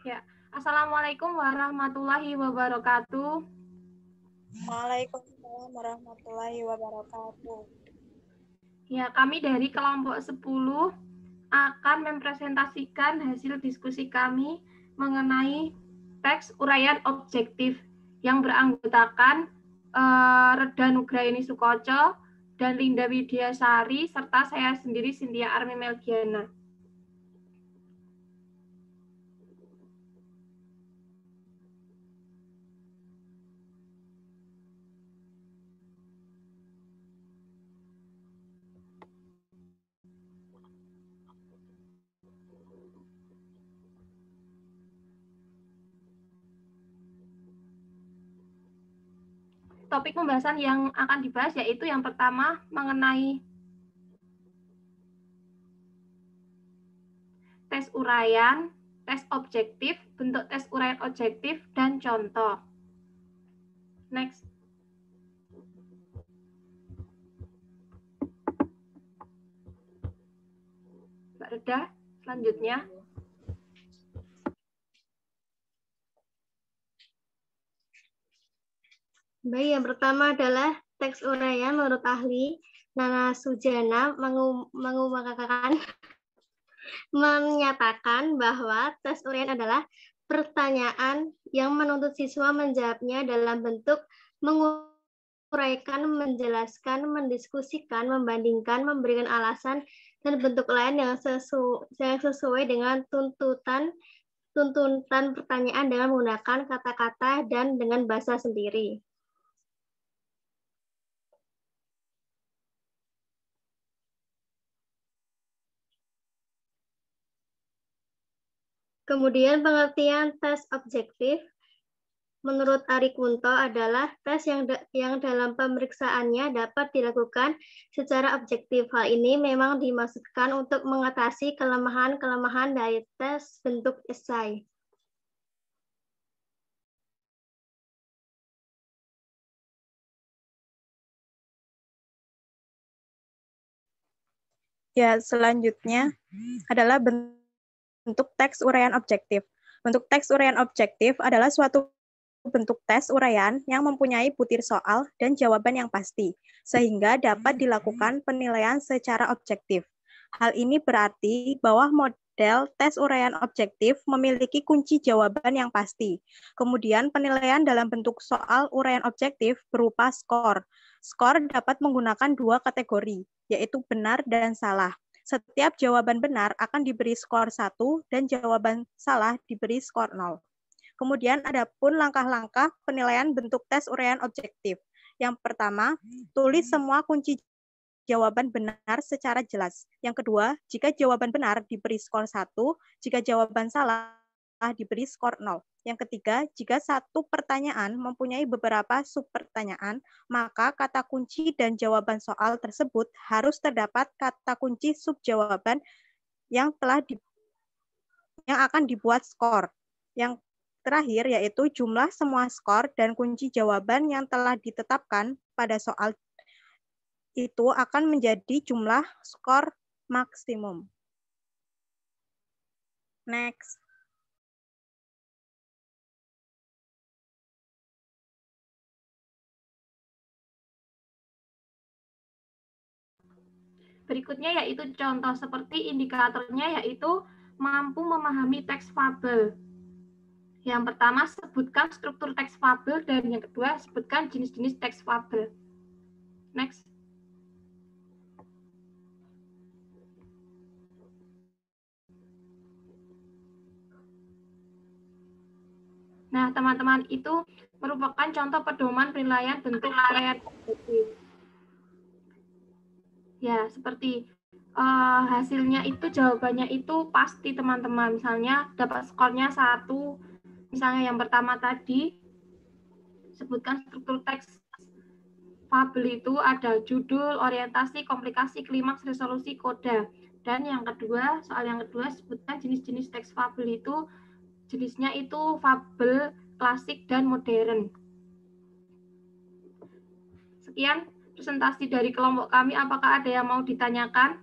Ya, Assalamualaikum warahmatullahi wabarakatuh. Waalaikumsalam warahmatullahi wabarakatuh. Ya, kami dari kelompok 10 akan mempresentasikan hasil diskusi kami mengenai teks uraian objektif yang beranggotakan Reda Nugraini Sukoco dan Linda Widiasari serta saya sendiri Cynthia Armi Melgiana. Topik pembahasan yang akan dibahas yaitu yang pertama mengenai tes uraian, tes objektif, bentuk tes uraian objektif, dan contoh. Next. Mbak Reda, selanjutnya. Baik, yang pertama adalah teks uraian menurut ahli Nana Sujana menyatakan bahwa tes uraian adalah pertanyaan yang menuntut siswa menjawabnya dalam bentuk menguraikan, menjelaskan, mendiskusikan, membandingkan, memberikan alasan, dan bentuk lain yang sesuai dengan tuntutan pertanyaan dengan menggunakan kata-kata dan dengan bahasa sendiri. Kemudian pengertian tes objektif menurut Ari Kunto adalah tes yang dalam pemeriksaannya dapat dilakukan secara objektif. Hal ini memang dimaksudkan untuk mengatasi kelemahan-kelemahan dari tes bentuk esai. Ya, selanjutnya adalah bentuk teks uraian objektif. Bentuk teks uraian objektif adalah suatu bentuk tes uraian yang mempunyai butir soal dan jawaban yang pasti, sehingga dapat dilakukan penilaian secara objektif. Hal ini berarti bahwa model tes uraian objektif memiliki kunci jawaban yang pasti. Kemudian penilaian dalam bentuk soal uraian objektif berupa skor. Skor dapat menggunakan dua kategori, yaitu benar dan salah. Setiap jawaban benar akan diberi skor 1 dan jawaban salah diberi skor 0. Kemudian ada pun langkah-langkah penilaian bentuk tes uraian objektif. Yang pertama, tulis semua kunci jawaban benar secara jelas. Yang kedua, jika jawaban benar diberi skor 1, jika jawaban salah diberi skor 0. Yang ketiga, jika satu pertanyaan mempunyai beberapa subpertanyaan, maka kata kunci dan jawaban soal tersebut harus terdapat kata kunci subjawaban yang akan dibuat skor. Yang terakhir yaitu jumlah semua skor dan kunci jawaban yang telah ditetapkan pada soal itu akan menjadi jumlah skor maksimum. Next. Berikutnya yaitu contoh seperti indikatornya yaitu mampu memahami teks fabel. Yang pertama, sebutkan struktur teks fabel, dan yang kedua, sebutkan jenis-jenis teks fabel. Next. Nah, teman-teman, itu merupakan contoh pedoman penilaian bentuk uraian objektif. Ya, seperti hasilnya itu, jawabannya itu pasti, teman-teman. Misalnya dapat skornya 1, misalnya yang pertama tadi, sebutkan struktur teks fabel itu ada judul, orientasi, komplikasi, klimaks, resolusi, koda. Dan yang kedua, soal yang kedua, sebutkan jenis-jenis teks fabel itu, jenisnya itu fabel, klasik, dan modern. Sekian presentasi dari kelompok kami. Apakah ada yang mau ditanyakan?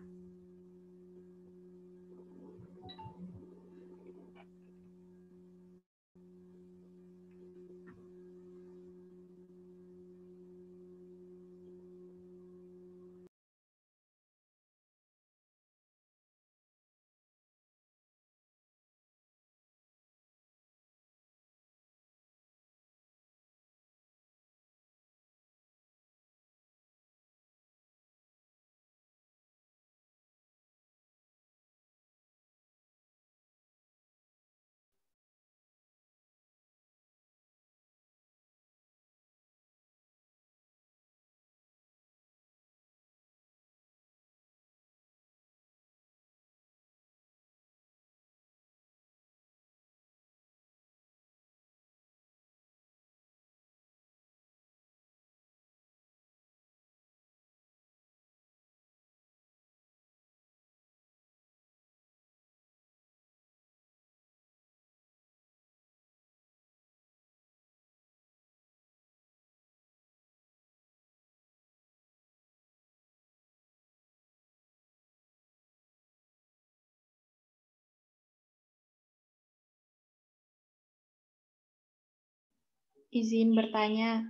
izin bertanya.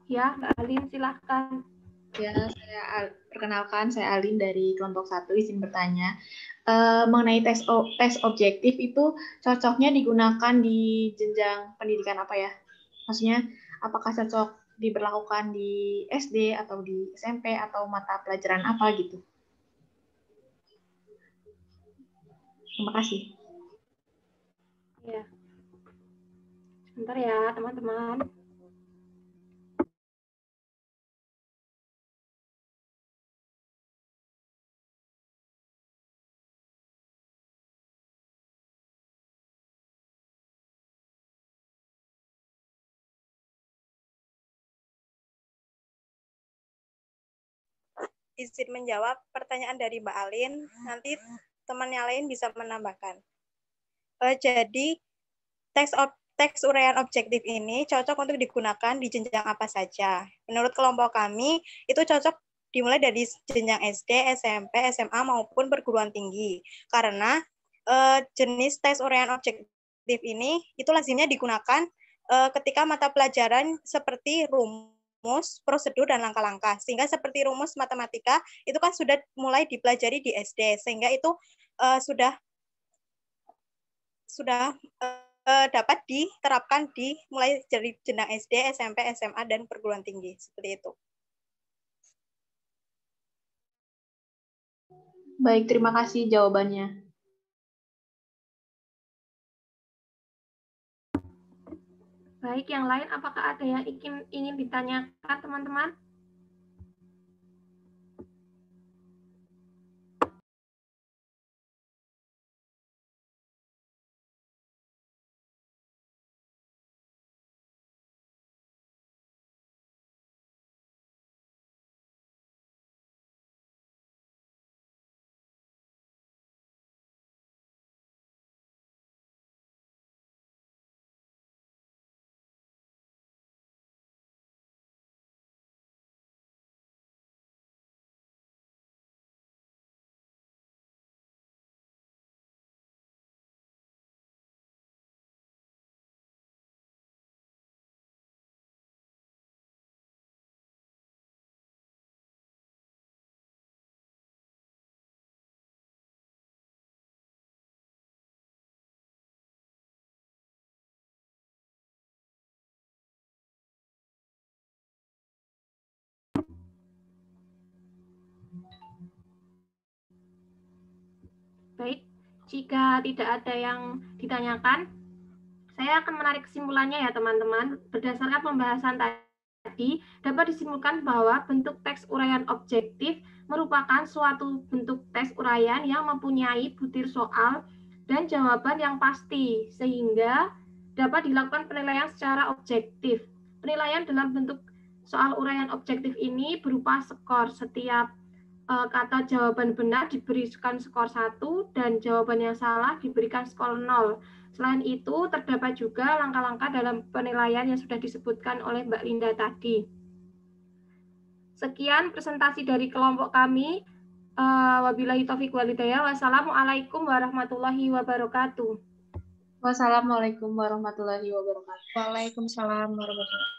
Ya, Mbak Alin, silahkan. Ya, perkenalkan, saya Alin dari kelompok 1, izin bertanya. Mengenai tes objektif itu cocoknya digunakan di jenjang pendidikan apa ya? Maksudnya, apakah cocok diberlakukan di SD atau di SMP atau mata pelajaran apa gitu? Terima kasih. Ya. Sebentar ya, teman-teman. Izin menjawab pertanyaan dari Mbak Alin, nanti temannya lain bisa menambahkan. Jadi, teks uraian objektif ini cocok untuk digunakan di jenjang apa saja. Menurut kelompok kami, itu cocok dimulai dari jenjang SD, SMP, SMA, maupun perguruan tinggi. Karena jenis tes uraian objektif ini, itu lazimnya digunakan ketika mata pelajaran seperti rumus, prosedur, dan langkah-langkah. Sehingga seperti rumus matematika, itu kan sudah mulai dipelajari di SD. Sehingga itu sudah dapat diterapkan di mulai dari jenjang SD, SMP, SMA, dan perguruan tinggi. Seperti itu. Baik, terima kasih jawabannya. Baik, yang lain apakah ada yang ingin ditanyakan, teman-teman? Baik, jika tidak ada yang ditanyakan, saya akan menarik kesimpulannya ya teman-teman. Berdasarkan pembahasan tadi, dapat disimpulkan bahwa bentuk teks uraian objektif merupakan suatu bentuk tes uraian yang mempunyai butir soal dan jawaban yang pasti, sehingga dapat dilakukan penilaian secara objektif. Penilaian dalam bentuk soal uraian objektif ini berupa skor. Setiap kata jawaban benar diberikan skor 1 dan jawaban yang salah diberikan skor 0. Selain itu, terdapat juga langkah-langkah dalam penilaian yang sudah disebutkan oleh Mbak Linda tadi. Sekian presentasi dari kelompok kami. Wabillahi taufiq wal hidayah. Wassalamualaikum warahmatullahi wabarakatuh. Wassalamualaikum warahmatullahi wabarakatuh. Waalaikumsalam warahmatullahi wabarakatuh.